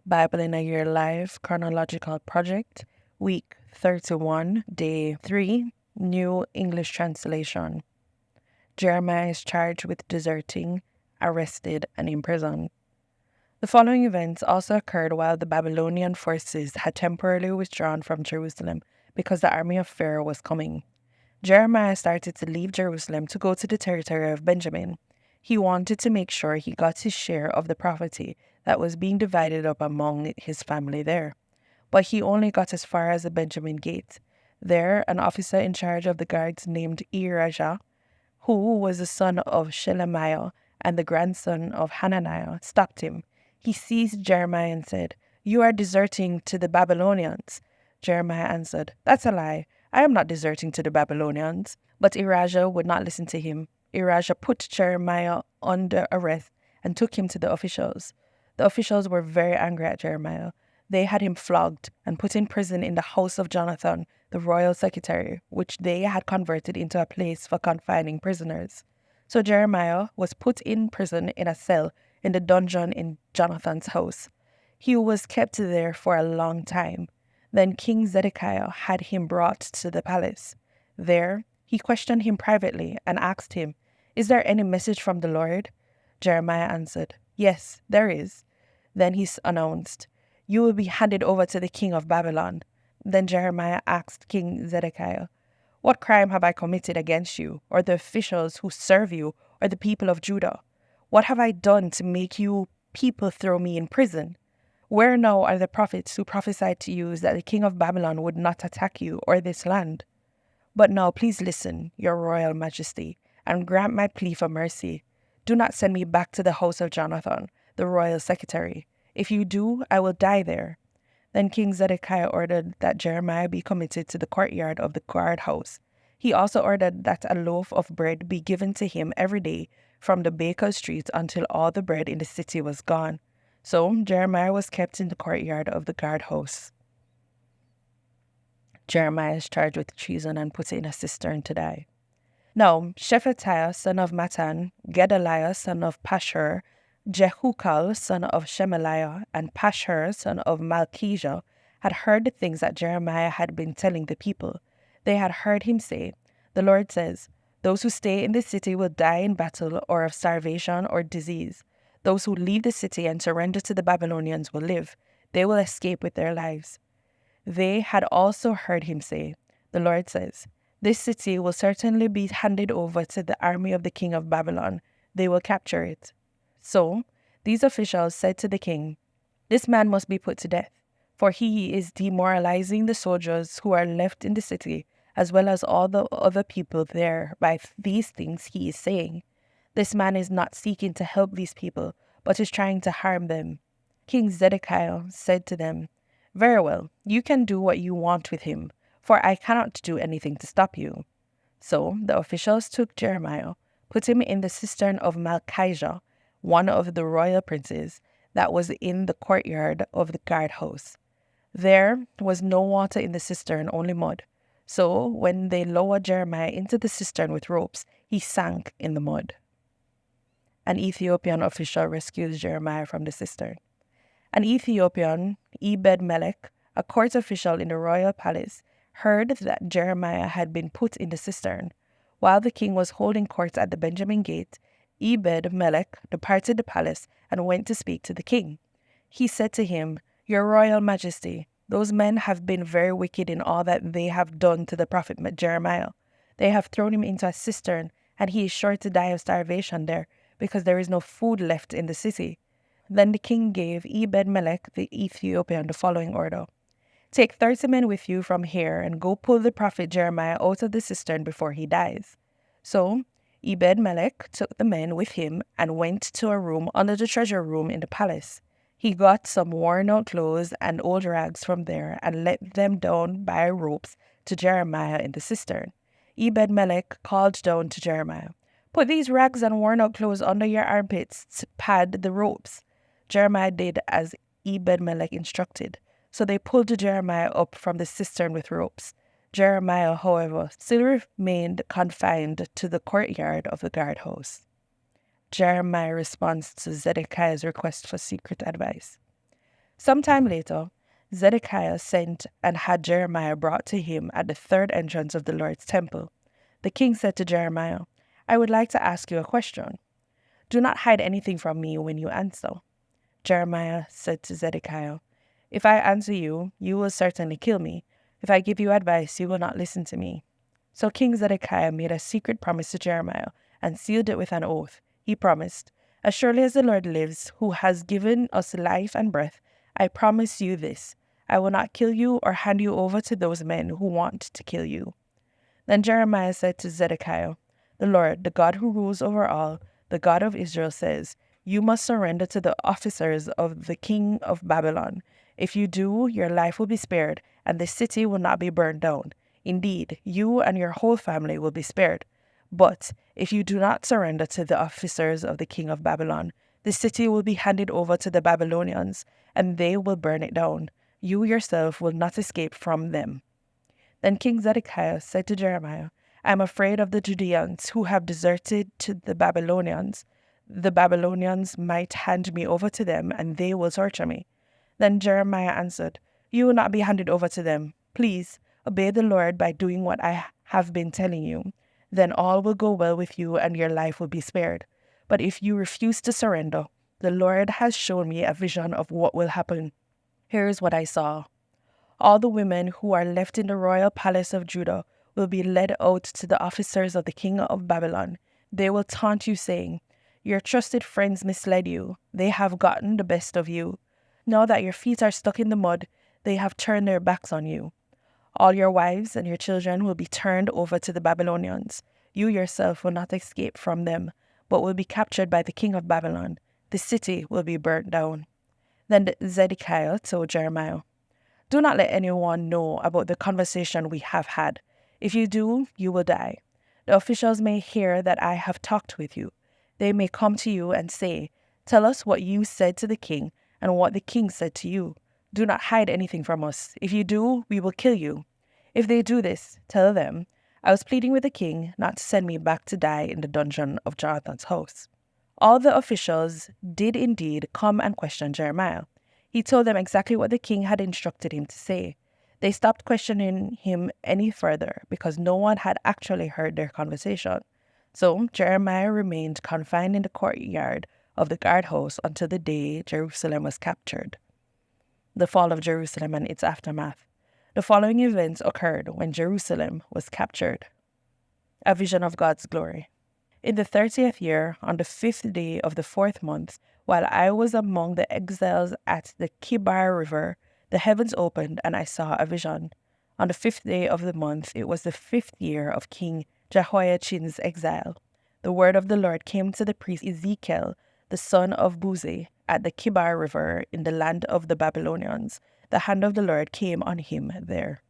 Bible in a Year Live Chronological Project, Week 31, Day 3, New English Translation. Jeremiah is charged with deserting, arrested, and imprisoned. The following events also occurred while the Babylonian forces had temporarily withdrawn from Jerusalem because the army of Pharaoh was coming. Jeremiah started to leave Jerusalem to go to the territory of Benjamin. He wanted to make sure he got his share of the property that was being divided up among his family there. But he only got as far as the Benjamin gate. There, an officer in charge of the guards named Elijah, who was the son of Shelemiah and the grandson of Hananiah, stopped him. He seized Jeremiah and said, "You are deserting to the Babylonians." Jeremiah answered, "That's a lie. I am not deserting to the Babylonians." But Elijah would not listen to him. Elijah put Jeremiah under arrest and took him to the officials. The officials were very angry at Jeremiah. They had him flogged and put in prison in the house of Jonathan, the royal secretary, which they had converted into a place for confining prisoners. So Jeremiah was put in prison in a cell in the dungeon in Jonathan's house. He was kept there for a long time. Then King Zedekiah had him brought to the palace. There, he questioned him privately and asked him, "Is there any message from the Lord?" Jeremiah answered, "Yes, there is." Then he announced, "You will be handed over to the king of Babylon." Then Jeremiah asked King Zedekiah, "What crime have I committed against you, or the officials who serve you, or the people of Judah? What have I done to make you people throw me in prison? Where now are the prophets who prophesied to you that the king of Babylon would not attack you or this land? But now please listen, your royal majesty, and grant my plea for mercy. Do not send me back to the house of Jonathan, the royal secretary. If you do, I will die there." Then King Zedekiah ordered that Jeremiah be committed to the courtyard of the guardhouse. He also ordered that a loaf of bread be given to him every day from the baker's street until all the bread in the city was gone. So Jeremiah was kept in the courtyard of the guardhouse. Jeremiah is charged with treason and put in a cistern to die. Now Shephatiah, son of Matan, Gedaliah, son of Pashur, Jehukal, son of Shemaliah, and Pashur, son of Malchijah, had heard the things that Jeremiah had been telling the people. They had heard him say, "The Lord says, those who stay in the city will die in battle or of starvation or disease. Those who leave the city and surrender to the Babylonians will live. They will escape with their lives." They had also heard him say, "The Lord says, this city will certainly be handed over to the army of the king of Babylon. They will capture it." So these officials said to the king, "This man must be put to death, for he is demoralizing the soldiers who are left in the city, as well as all the other people there by these things he is saying. This man is not seeking to help these people, but is trying to harm them." King Zedekiah said to them, "Very well, you can do what you want with him, for I cannot do anything to stop you." So the officials took Jeremiah, put him in the cistern of Malchijah, one of the royal princes, that was in the courtyard of the guardhouse. There was no water in the cistern, only mud. So when they lowered Jeremiah into the cistern with ropes, he sank in the mud. An Ethiopian official rescues Jeremiah from the cistern. An Ethiopian, Ebed-Melech, a court official in the royal palace, heard that Jeremiah had been put in the cistern. While the king was holding court at the Benjamin gate, Ebed-Melech departed the palace and went to speak to the king. He said to him, "Your royal majesty, those men have been very wicked in all that they have done to the prophet Jeremiah. They have thrown him into a cistern, and he is sure to die of starvation there, because there is no food left in the city." Then the king gave Ebed-Melech the Ethiopian the following order: "Take 30 men with you from here and go pull the prophet Jeremiah out of the cistern before he dies." So Ebed-Melech took the men with him and went to a room under the treasure room in the palace. He got some worn-out clothes and old rags from there and let them down by ropes to Jeremiah in the cistern. Ebed-Melech called down to Jeremiah, "Put these rags and worn-out clothes under your armpits to pad the ropes." Jeremiah did as Ebed-Melech instructed. So they pulled Jeremiah up from the cistern with ropes. Jeremiah, however, still remained confined to the courtyard of the guardhouse. Jeremiah responds to Zedekiah's request for secret advice. Some time later, Zedekiah sent and had Jeremiah brought to him at the third entrance of the Lord's temple. The king said to Jeremiah, I would like to ask you a question. Do not hide anything from me when you answer. Jeremiah said to Zedekiah, If I answer you, you will certainly kill me. If I give you advice, you will not listen to me. So King Zedekiah made a secret promise to Jeremiah and sealed it with an oath. He promised, As surely as the Lord lives, who has given us life and breath, I promise you this, I will not kill you or hand you over to those men who want to kill you. Then Jeremiah said to Zedekiah, The Lord, the God who rules over all, the God of Israel says, You must surrender to the officers of the king of Babylon. If you do, your life will be spared, and the city will not be burned down. Indeed, you and your whole family will be spared. But if you do not surrender to the officers of the king of Babylon, the city will be handed over to the Babylonians, and they will burn it down. You yourself will not escape from them. Then King Zedekiah said to Jeremiah, I am afraid of the Judeans who have deserted to the Babylonians. The Babylonians might hand me over to them, and they will torture me. Then Jeremiah answered, You will not be handed over to them. Please, obey the Lord by doing what I have been telling you. Then all will go well with you, and your life will be spared. But if you refuse to surrender, the Lord has shown me a vision of what will happen. Here is what I saw. All the women who are left in the royal palace of Judah will be led out to the officers of the king of Babylon. They will taunt you, saying, Your trusted friends misled you. They have gotten the best of you. Now that your feet are stuck in the mud, they have turned their backs on you. All your wives and your children will be turned over to the Babylonians. You yourself will not escape from them, but will be captured by the king of Babylon. The city will be burnt down. Then Zedekiah told Jeremiah, Do not let anyone know about the conversation we have had. If you do, you will die. The officials may hear that I have talked with you. They may come to you and say, Tell us what you said to the king and what the king said to you. Do not hide anything from us. If you do, we will kill you. If they do this, tell them, I was pleading with the king not to send me back to die in the dungeon of Jonathan's house. All the officials did indeed come and question Jeremiah. He told them exactly what the king had instructed him to say. They stopped questioning him any further because no one had actually heard their conversation. So Jeremiah remained confined in the courtyard of the guardhouse until the day Jerusalem was captured. The fall of Jerusalem and its aftermath. The following events occurred when Jerusalem was captured. A vision of God's glory. In the 30th year, on the 5th day of the 4th month, while I was among the exiles at the Kibar River, the heavens opened and I saw a vision. On the 5th day of the month, it was the 5th year of King Jehoiachin's exile. The word of the Lord came to the priest Ezekiel, the son of Buzi, at the Kibar River in the land of the Babylonians. The hand of the Lord came on him there.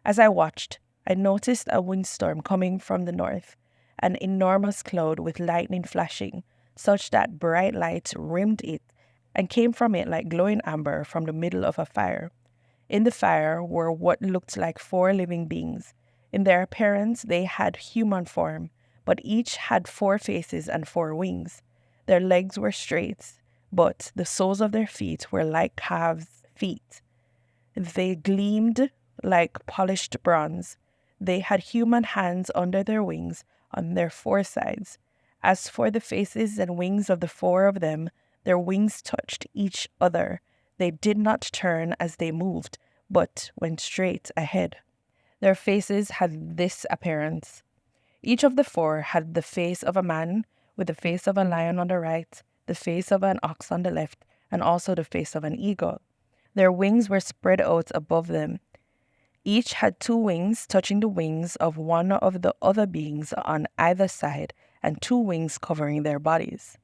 As I watched, I noticed a windstorm coming from the north, an enormous cloud with lightning flashing, such that bright light rimmed it and came from it like glowing amber from the middle of a fire. In the fire were what looked like 4 living beings. In their appearance they had human form, but each had 4 faces and 4 wings. Their legs were straight, but the soles of their feet were like calves' feet. They gleamed like polished bronze. They had human hands under their wings on their 4 sides. As for the faces and wings of the 4 of them, their wings touched each other. They did not turn as they moved, but went straight ahead. Their faces had this appearance. Each of the 4 had the face of a man, with the face of a lion on the right, the face of an ox on the left, and also the face of an eagle. Their wings were spread out above them. Each had 2 wings touching the wings of one of the other beings on either side, and 2 wings covering their bodies.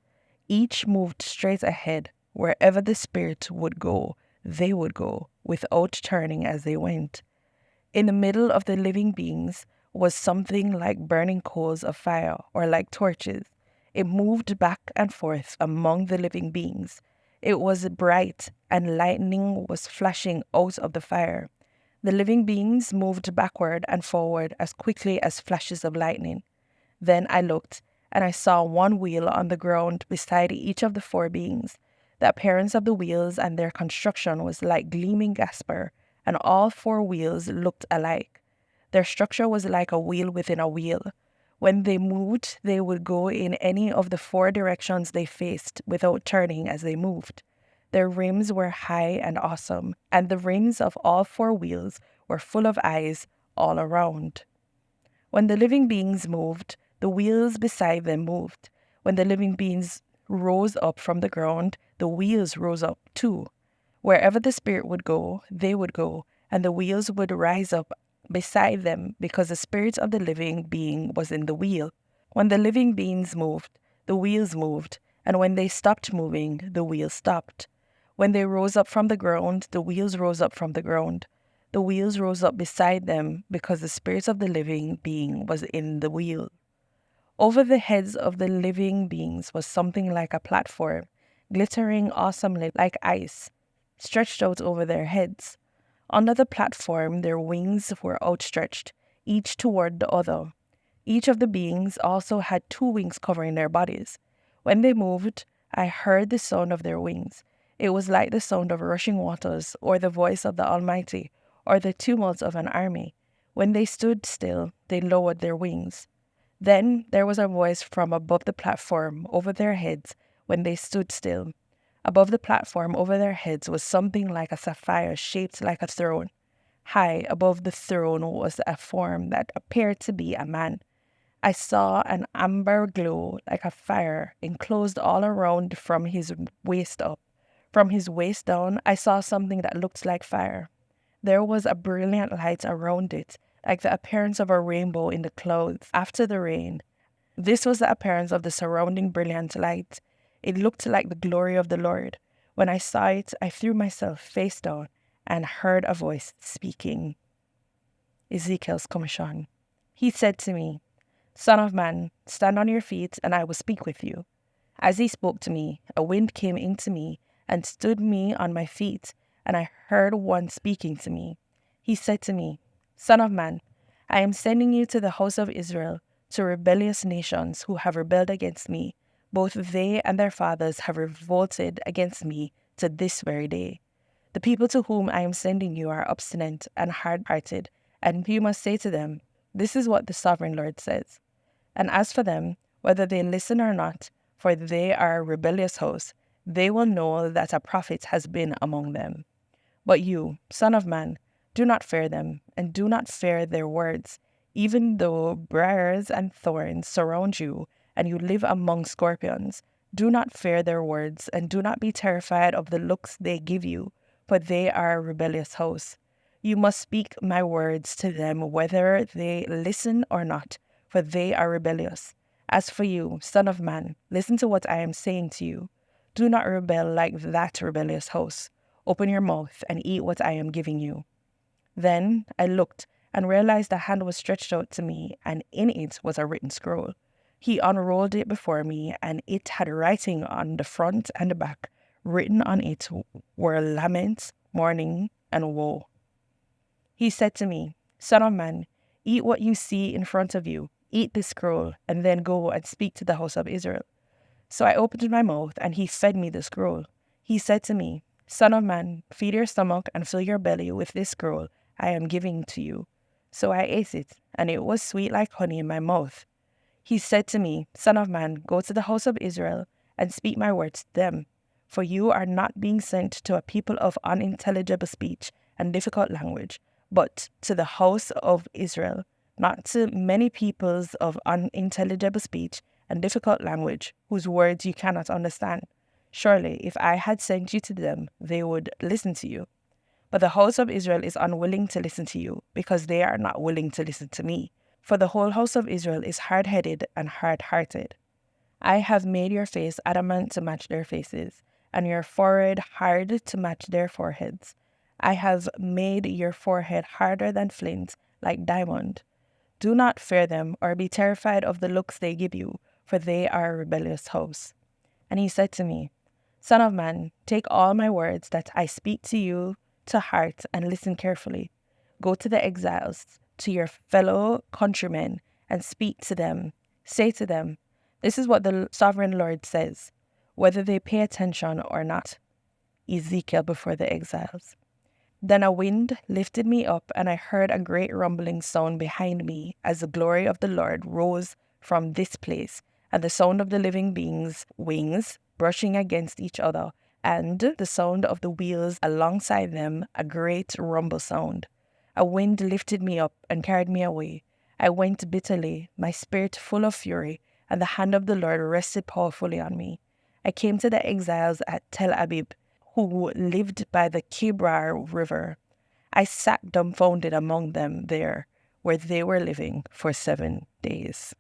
Each moved straight ahead. Wherever the spirit would go, they would go, without turning as they went. In the middle of the living beings was something like burning coals of fire, or like torches. It moved back and forth among the living beings. It was bright, and lightning was flashing out of the fire. The living beings moved backward and forward as quickly as flashes of lightning. Then I looked, and I saw 1 wheel on the ground beside each of the 4 beings. The appearance of the wheels and their construction was like gleaming jasper, and all 4 wheels looked alike. Their structure was like a wheel within a wheel. When they moved, they would go in any of the 4 directions they faced without turning as they moved. Their rims were high and awesome, and the rims of all 4 wheels were full of eyes all around. When the living beings moved, the wheels beside them moved. When the living beings rose up from the ground, the wheels rose up too. Wherever the Spirit would go, they would go, and the wheels would rise up beside them because the Spirit of the living being was in the wheel. When the living beings moved, the wheels moved, and when they stopped moving, the wheels stopped. When they rose up from the ground, the wheels rose up from the ground. The wheels rose up beside them because the Spirit of the living being was in the wheel. Over the heads of the living beings was something like a platform, glittering awesomely like ice, stretched out over their heads. Under the platform, their wings were outstretched, each toward the other. Each of the beings also had 2 wings covering their bodies. When they moved, I heard the sound of their wings. It was like the sound of rushing waters, or the voice of the Almighty, or the tumult of an army. When they stood still, they lowered their wings. Then there was a voice from above the platform over their heads when they stood still. Above the platform over their heads was something like a sapphire shaped like a throne. High above the throne was a form that appeared to be a man. I saw an amber glow like a fire enclosed all around from his waist up. From his waist down, I saw something that looked like fire. There was a brilliant light around it, like the appearance of a rainbow in the clouds after the rain. This was the appearance of the surrounding brilliant light. It looked like the glory of the Lord. When I saw it, I threw myself face down and heard a voice speaking. Ezekiel's commission. He said to me, "Son of man, stand on your feet, and I will speak with you." As he spoke to me, a wind came into me and stood me on my feet, and I heard one speaking to me. He said to me, "Son of man, I am sending you to the house of Israel, to rebellious nations who have rebelled against me. Both they and their fathers have revolted against me to this very day. The people to whom I am sending you are obstinate and hard-hearted, and you must say to them, 'This is what the sovereign Lord says.' And as for them, whether they listen or not, for they are a rebellious host, they will know that a prophet has been among them. But you, son of man, do not fear them, and do not fear their words, even though briars and thorns surround you, and you live among scorpions. Do not fear their words, and do not be terrified of the looks they give you, for they are a rebellious host. You must speak my words to them whether they listen or not, for they are rebellious. As for you, son of man, listen to what I am saying to you. Do not rebel like that rebellious host. Open your mouth and eat what I am giving you." Then I looked and realized a hand was stretched out to me, and in it was a written scroll. He unrolled it before me, and it had writing on the front and the back. Written on it were lament, mourning, and woe. He said to me, "Son of man, eat what you see in front of you. Eat this scroll, and then go and speak to the house of Israel." So I opened my mouth, and he fed me the scroll. He said to me, "Son of man, feed your stomach and fill your belly with this scroll I am giving to you." So I ate it, and it was sweet like honey in my mouth. He said to me, "Son of man, go to the house of Israel and speak my words to them. For you are not being sent to a people of unintelligible speech and difficult language, but to the house of Israel, not to many peoples of unintelligible speech and difficult language, whose words you cannot understand. Surely, if I had sent you to them, they would listen to you. But the house of Israel is unwilling to listen to you, because they are not willing to listen to me. For the whole house of Israel is hard-headed and hard-hearted. I have made your face adamant to match their faces, and your forehead hard to match their foreheads. I have made your forehead harder than flint, like diamond. Do not fear them, or be terrified of the looks they give you, for they are a rebellious host." And he said to me, "Son of man, take all my words that I speak to you to heart and listen carefully. Go to the exiles, to your fellow countrymen, and speak to them. Say to them, 'This is what the sovereign Lord says. whether they pay attention or not. Ezekiel before the exiles. Then a wind lifted me up, and I heard a great rumbling sound behind me as the glory of the Lord rose from this place, and the sound of the living beings' wings brushing against each other, and the sound of the wheels alongside them, a great rumble sound. A wind lifted me up and carried me away. I went bitterly, my spirit full of fury, and the hand of the Lord rested powerfully on me. I came to the exiles at Tel Abib, who lived by the Kibrar River. I sat dumbfounded among them there, where they were living for 7 days.